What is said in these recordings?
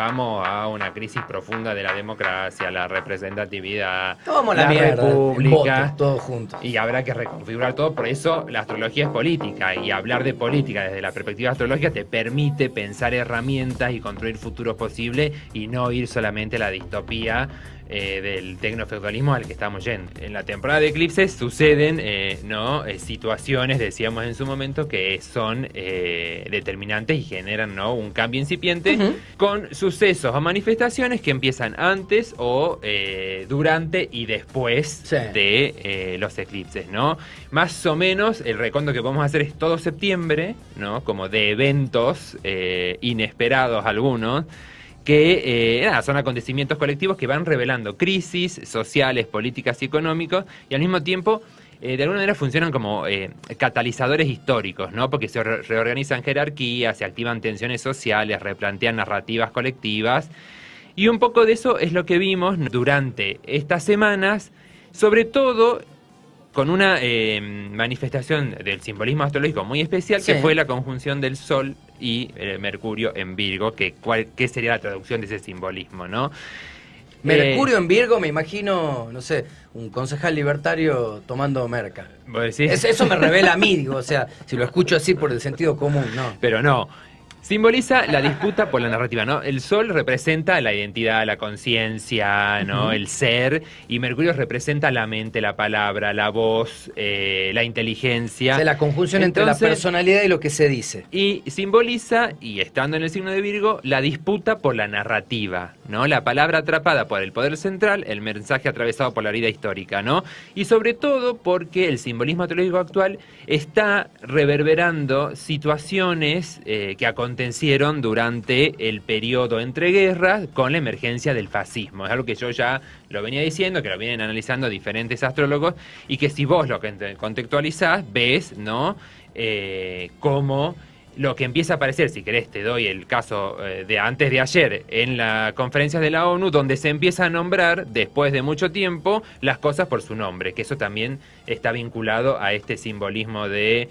vamos a una crisis profunda de la democracia, la representatividad, Tomamos la mierda, república, todos juntos. Y habrá que reconfigurar todo. Por eso la astrología es política, y hablar de política desde la perspectiva astrológica te permite pensar herramientas y construir futuros posibles y no ir solamente a la distopía del tecnofeudalismo al que estamos yendo. En la temporada de eclipses suceden situaciones, decíamos en su momento, que son determinantes y generan un cambio incipiente con sucesos o manifestaciones que empiezan antes o durante y después de los eclipses, ¿no? Más o menos el recuento que podemos hacer es todo septiembre, ¿no? Como de eventos inesperados algunos, que son acontecimientos colectivos que van revelando crisis sociales, políticas y económicos, y al mismo tiempo de alguna manera funcionan como catalizadores históricos, ¿no? Porque se reorganizan jerarquías, se activan tensiones sociales, replantean narrativas colectivas, y un poco de eso es lo que vimos durante estas semanas, sobre todo con una manifestación del simbolismo astrológico muy especial, que fue la conjunción del Sol y Mercurio en Virgo, ¿qué sería la traducción de ese simbolismo, no? Mercurio en Virgo, me imagino, no sé, un concejal libertario tomando merca. Eso me revela a mí, digo, o sea, si lo escucho así por el sentido común, no. Pero no. Simboliza la disputa por la narrativa, ¿no? El Sol representa la identidad, la conciencia, ¿no? El ser, y Mercurio representa la mente, la palabra, la voz, la inteligencia. O sea, la conjunción entre la personalidad y lo que se dice. Y simboliza, y estando en el signo de Virgo, la disputa por la narrativa, ¿no? La palabra atrapada por el poder central, el mensaje atravesado por la vida histórica, ¿no? Y sobre todo porque el simbolismo astrológico actual está reverberando situaciones que acontecieron durante el periodo entre guerras con la emergencia del fascismo. Es algo que yo ya lo venía diciendo, que lo vienen analizando diferentes astrólogos, y que si vos lo contextualizás, ves, ¿no? Cómo lo que empieza a aparecer, si querés te doy el caso de antes de ayer, en las conferencias de la ONU, donde se empieza a nombrar, después de mucho tiempo, las cosas por su nombre, que eso también está vinculado a este simbolismo de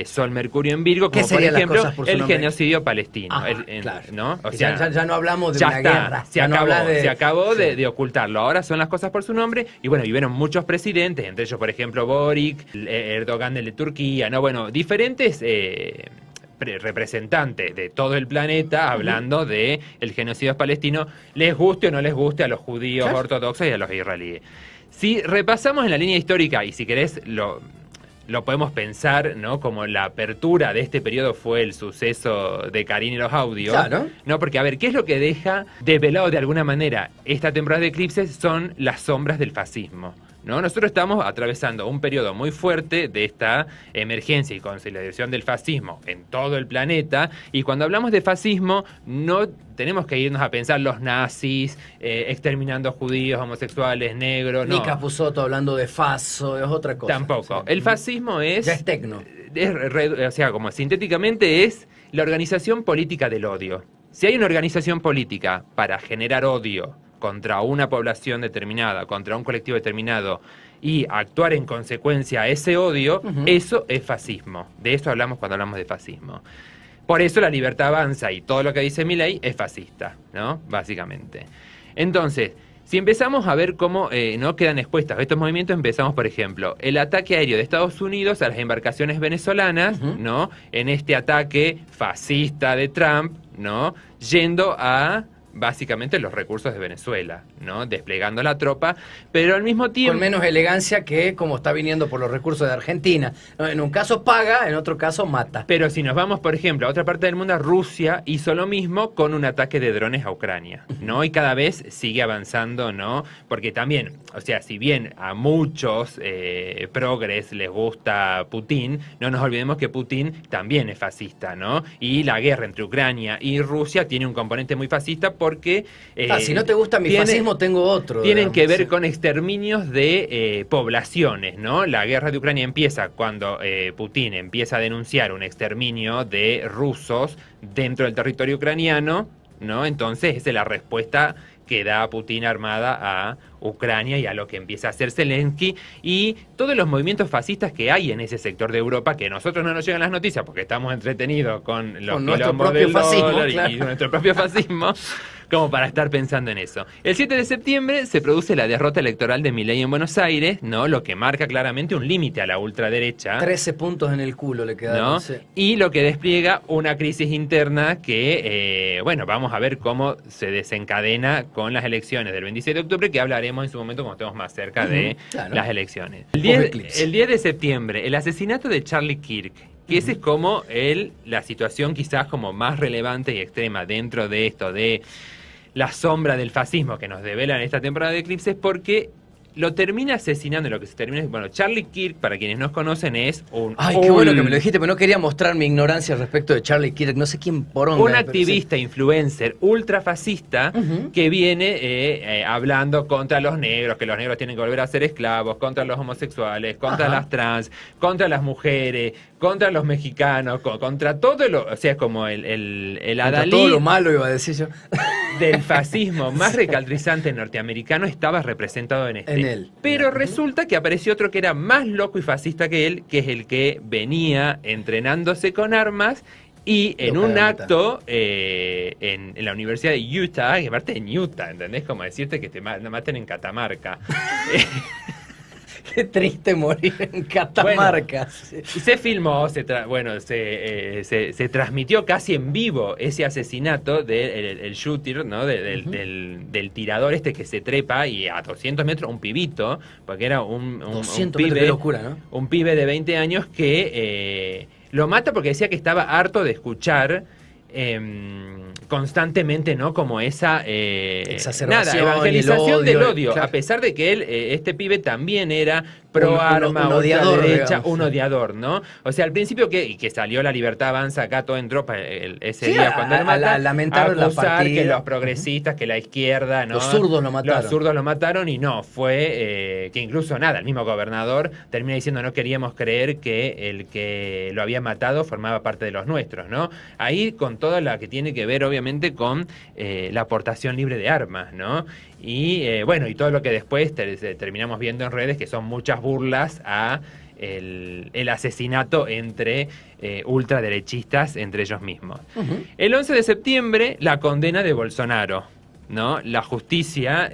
Sol Mercurio en Virgo, como por ejemplo el genocidio palestino. Claro. ¿No? O sea, ya no hablamos de una guerra. Se acabó de ocultarlo. Ahora son las cosas por su nombre, y bueno, vivieron muchos presidentes, entre ellos, por ejemplo, Boric, Erdogan de Turquía, ¿no? Bueno, diferentes representantes de todo el planeta hablando de el genocidio palestino, les guste o no les guste a los judíos ortodoxos y a los israelíes. Si repasamos en la línea histórica, y si querés lo podemos pensar, ¿no? Como la apertura de este periodo fue el suceso de Karin y los audios. Claro. ¿No? Porque, a ver, ¿qué es lo que deja develado de alguna manera esta temporada de eclipses? Son las sombras del fascismo, ¿no? Nosotros estamos atravesando un periodo muy fuerte de esta emergencia y consolidación del fascismo en todo el planeta, y cuando hablamos de fascismo no tenemos que irnos a pensar los nazis exterminando judíos, homosexuales, negros, no. Ni Capusotto hablando de faso, es otra cosa. Tampoco. O sea, el fascismo es... Ya es tecno. O sea, como sintéticamente es la organización política del odio. Si hay una organización política para generar odio contra una población determinada, contra un colectivo determinado, y actuar en consecuencia a ese odio, eso es fascismo. De eso hablamos cuando hablamos de fascismo. Por eso la libertad avanza, y todo lo que dice Milei es fascista, ¿no? Básicamente. Entonces, si empezamos a ver cómo no quedan expuestas estos movimientos, empezamos, por ejemplo, el ataque aéreo de Estados Unidos a las embarcaciones venezolanas, ¿no? En este ataque fascista de Trump, ¿no? Yendo a básicamente los recursos de Venezuela, ¿no? Desplegando la tropa, pero al mismo tiempo... Con menos elegancia que como está viniendo por los recursos de Argentina. En un caso paga, en otro caso mata. Pero si nos vamos, por ejemplo, a otra parte del mundo, Rusia hizo lo mismo con un ataque de drones a Ucrania, ¿no? Y cada vez sigue avanzando, ¿no? Porque también, o sea, si bien a muchos progres les gusta Putin, no nos olvidemos que Putin también es fascista, ¿no? Y la guerra entre Ucrania y Rusia tiene un componente muy fascista, porque... si no te gusta mi fascismo, tengo otro. Tienen que ver con exterminios de poblaciones, ¿no? La guerra de Ucrania empieza cuando Putin empieza a denunciar un exterminio de rusos dentro del territorio ucraniano, ¿no? Entonces esa es la respuesta que da Putin armada a Ucrania y a lo que empieza a hacer Zelensky y todos los movimientos fascistas que hay en ese sector de Europa, que a nosotros no nos llegan las noticias porque estamos entretenidos con los quilombos del dólar y nuestro propio fascismo, como para estar pensando en eso. El 7 de septiembre se produce la derrota electoral de Milei en Buenos Aires, ¿no? Lo que marca claramente un límite a la ultraderecha. 13 puntos en el culo le quedaron. ¿No? Sí. Y lo que despliega una crisis interna que, bueno, vamos a ver cómo se desencadena con las elecciones del 26 de octubre, que hablaremos en su momento cuando estemos más cerca de las elecciones. El 10 de septiembre, el asesinato de Charlie Kirk. Que ese es como la situación quizás como más relevante y extrema dentro de esto, de la sombra del fascismo que nos devela en esta temporada de Eclipses, porque lo termina asesinando, lo que se termina... Bueno, Charlie Kirk, para quienes nos conocen, es un... Ay, qué bueno que me lo dijiste, pero no quería mostrar mi ignorancia respecto de Charlie Kirk, no sé quién poronga. Un activista, influencer, ultrafascista, que viene hablando contra los negros, que los negros tienen que volver a ser esclavos, contra los homosexuales, contra las trans, contra las mujeres, contra los mexicanos, contra todo lo... O sea, como el adalid... todo lo malo, iba a decir yo. Del fascismo más recalcitrante norteamericano estaba representado en él. Pero resulta que apareció otro que era más loco y fascista que él, que es el que venía entrenándose con armas y en un acto en la Universidad de Utah, que aparte en Utah, ¿entendés? Como decirte que te maten en Catamarca. Qué triste morir en Catamarca. Bueno, se filmó, se transmitió casi en vivo ese asesinato del shooter, ¿no? Del tirador este que se trepa y a 200 metros un pibito, porque era un pibe, metros, qué locura, ¿no? Un pibe de 20 años que lo mata porque decía que estaba harto de escuchar constantemente, ¿no? Como esa exacerbación, evangelización del odio, claro. A pesar de que él, este pibe también era pro arma, un odiador, derecha, digamos, un odiador, ¿no? O sea, al principio que salió La Libertad Avanza acá todo en tropa ese día cuando lo mata, lamentaron a acusar la partida, que los progresistas, que la izquierda, ¿no? Los zurdos lo mataron. Los zurdos lo mataron y no, fue que incluso el mismo gobernador termina diciendo no queríamos creer que el que lo había matado formaba parte de los nuestros, ¿no? Ahí con toda la que tiene que ver obviamente con la aportación libre de armas, ¿no? Y bueno, y todo lo que después terminamos viendo en redes, que son muchas burlas a el asesinato entre ultraderechistas entre ellos mismos. El 11 de septiembre, la condena de Bolsonaro, ¿no? La justicia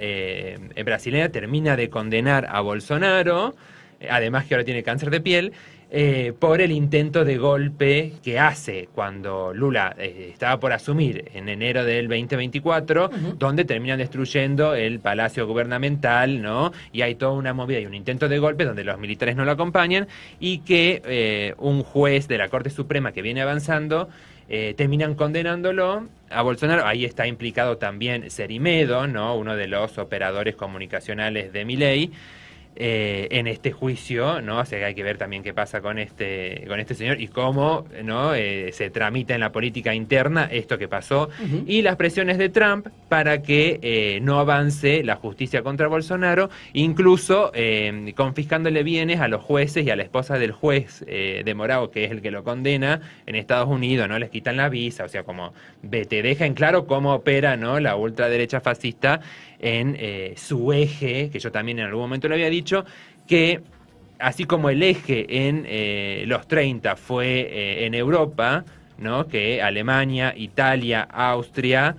brasileña termina de condenar a Bolsonaro, además que ahora tiene cáncer de piel, por el intento de golpe que hace cuando Lula estaba por asumir en enero del 2024, donde terminan destruyendo el palacio gubernamental, ¿no? Y hay toda una movida y un intento de golpe donde los militares no lo acompañan y que un juez de la Corte Suprema que viene avanzando terminan condenándolo a Bolsonaro. Ahí está implicado también Cerimedo, ¿no? Uno de los operadores comunicacionales de Milei. En este juicio, ¿no? O sea, hay que ver también qué pasa con este señor y cómo, ¿no? Se tramita en la política interna esto que pasó y las presiones de Trump para que no avance la justicia contra Bolsonaro, incluso confiscándole bienes a los jueces y a la esposa del juez de Morao, que es el que lo condena en Estados Unidos, ¿no? Les quitan la visa, o sea, como te deja en claro cómo opera, ¿no? La ultraderecha fascista en su eje, que yo también en algún momento lo había dicho, que así como el eje en los 30 fue en Europa, ¿no? Que Alemania, Italia, Austria,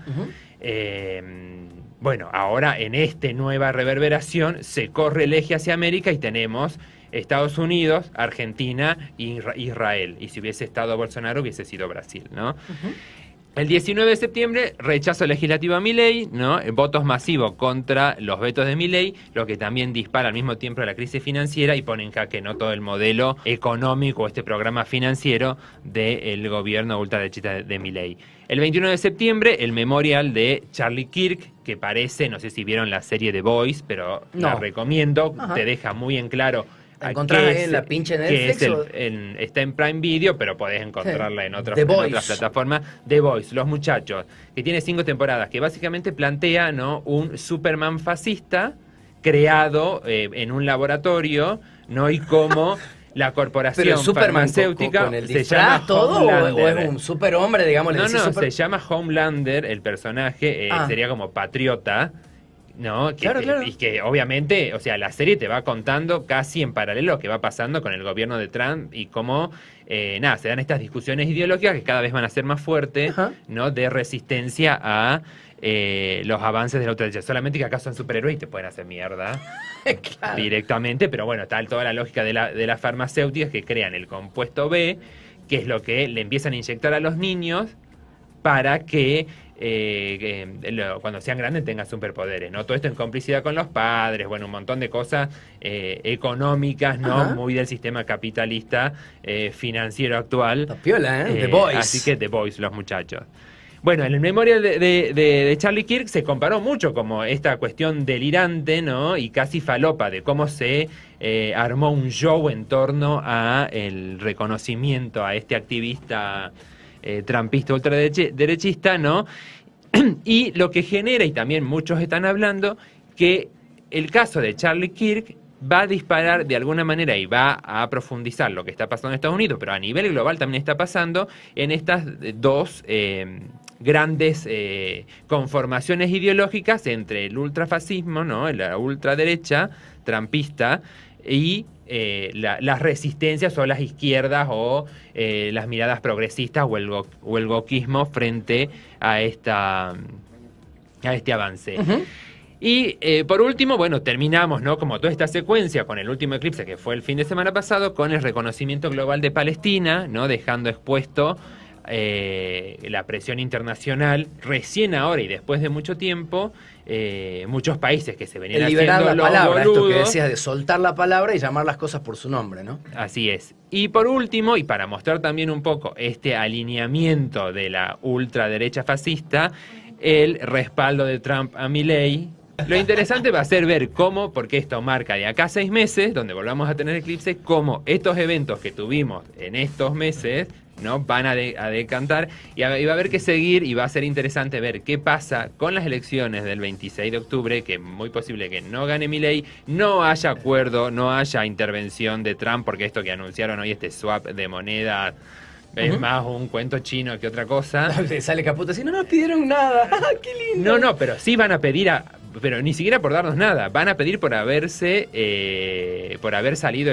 bueno, ahora en esta nueva reverberación se corre el eje hacia América y tenemos Estados Unidos, Argentina e Israel. Y si hubiese estado Bolsonaro hubiese sido Brasil, ¿no? El 19 de septiembre, rechazo legislativo a Milei, ¿no? Votos masivos contra los vetos de Milei, lo que también dispara al mismo tiempo la crisis financiera y pone en jaque, ¿no? Todo el modelo económico, este programa financiero del gobierno ultraderechista de Milei. El 21 de septiembre, el memorial de Charlie Kirk, que parece, no sé si vieron la serie The Boys, pero la recomiendo, te deja muy en claro. ¿La encontrás ahí en la pinche Netflix? Está en Prime Video, pero podés encontrarla en otras plataformas. The Boys, Los Muchachos, que tiene 5 temporadas, que básicamente plantea, ¿no? Un Superman fascista creado en un laboratorio, ¿no? Y cómo la corporación farmacéutica con el se llama todo o es un superhombre, digamos. No, se llama Homelander, el personaje, sería como patriota. ¿no? Claro. Y que obviamente, o sea, la serie te va contando casi en paralelo lo que va pasando con el gobierno de Trump y cómo, se dan estas discusiones ideológicas que cada vez van a ser más fuertes, ¿no? De resistencia a los avances de la ultraderecha. Solamente que acá son superhéroes y te pueden hacer mierda directamente, pero bueno, tal toda la lógica de las farmacéuticas que crean el compuesto B, que es lo que le empiezan a inyectar a los niños para que cuando sean grandes tengan superpoderes, ¿no? Todo esto en complicidad con los padres, bueno, un montón de cosas económicas, ¿no? Muy del sistema capitalista financiero actual. Está piola, The Boys. Así que The Boys, los muchachos. Bueno, en el memorial de Charlie Kirk se comparó mucho como esta cuestión delirante, ¿no? Y casi falopa de cómo se armó un show en torno a el reconocimiento a este activista trumpista ultraderechista, ¿no? Y lo que genera, y también muchos están hablando, que el caso de Charlie Kirk va a disparar de alguna manera y va a profundizar lo que está pasando en Estados Unidos, pero a nivel global también está pasando en estas dos grandes conformaciones ideológicas entre el ultrafascismo, ¿no? La ultraderecha trumpista y las resistencias o las izquierdas o las miradas progresistas o el wokismo frente a este avance. Y por último, bueno, terminamos, ¿no? Como toda esta secuencia con el último eclipse que fue el fin de semana pasado, con el reconocimiento global de Palestina, ¿no? Dejando expuesto la presión internacional recién ahora y después de mucho tiempo, muchos países que se venían liberar haciendo la palabra, boludos. esto que decías de soltar la palabra y llamar las cosas por su nombre, ¿no? Así es. Y por último, y para mostrar también un poco este alineamiento de la ultraderecha fascista, el respaldo de Trump a Milei. Lo interesante va a ser ver cómo, porque esto marca de acá a 6 meses, donde volvamos a tener eclipse, cómo estos eventos que tuvimos en estos meses, ¿no? Van a decantar y va a haber que seguir, y va a ser interesante ver qué pasa con las elecciones del 26 de octubre, que es muy posible que no gane Milei, no haya acuerdo, no haya intervención de Trump, porque esto que anunciaron hoy, este swap de moneda, es más un cuento chino que otra cosa. Sale Caputo así, no nos pidieron nada. ¡Qué lindo! No, pero sí van a pedir pero ni siquiera por darnos nada, van a pedir por haber salido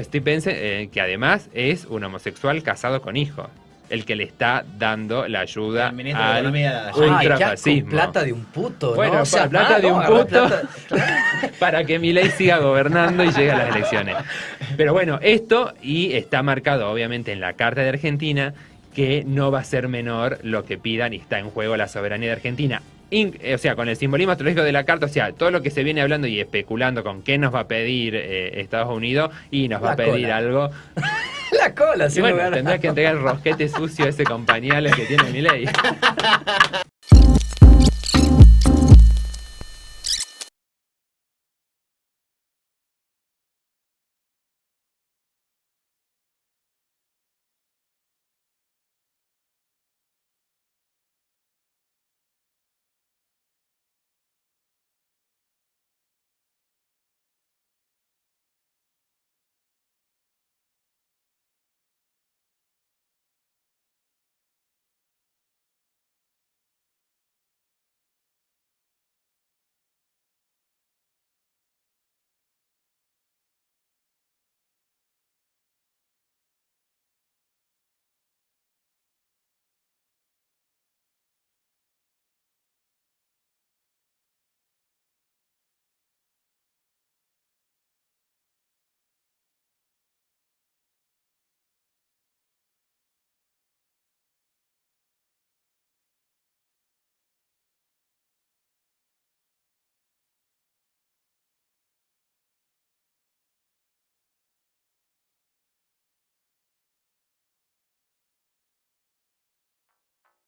Steve Pence, que además es un homosexual casado con hijos, el que le está dando la ayuda al ultrafascismo. Plata de un puto, bueno, ¿no? O sea, plata de un puto para que Milei siga gobernando y llegue a las elecciones. Pero bueno, esto, y está marcado obviamente en la Carta de Argentina, que no va a ser menor lo que pidan, y está en juego la soberanía de Argentina. O sea, con el simbolismo astrológico de la carta, o sea, todo lo que se viene hablando y especulando con qué nos va a pedir Estados Unidos, y nos va a pedir algo. La cola, y bueno, tendrás que entregar el rosquete sucio a ese compañero que tiene Milei.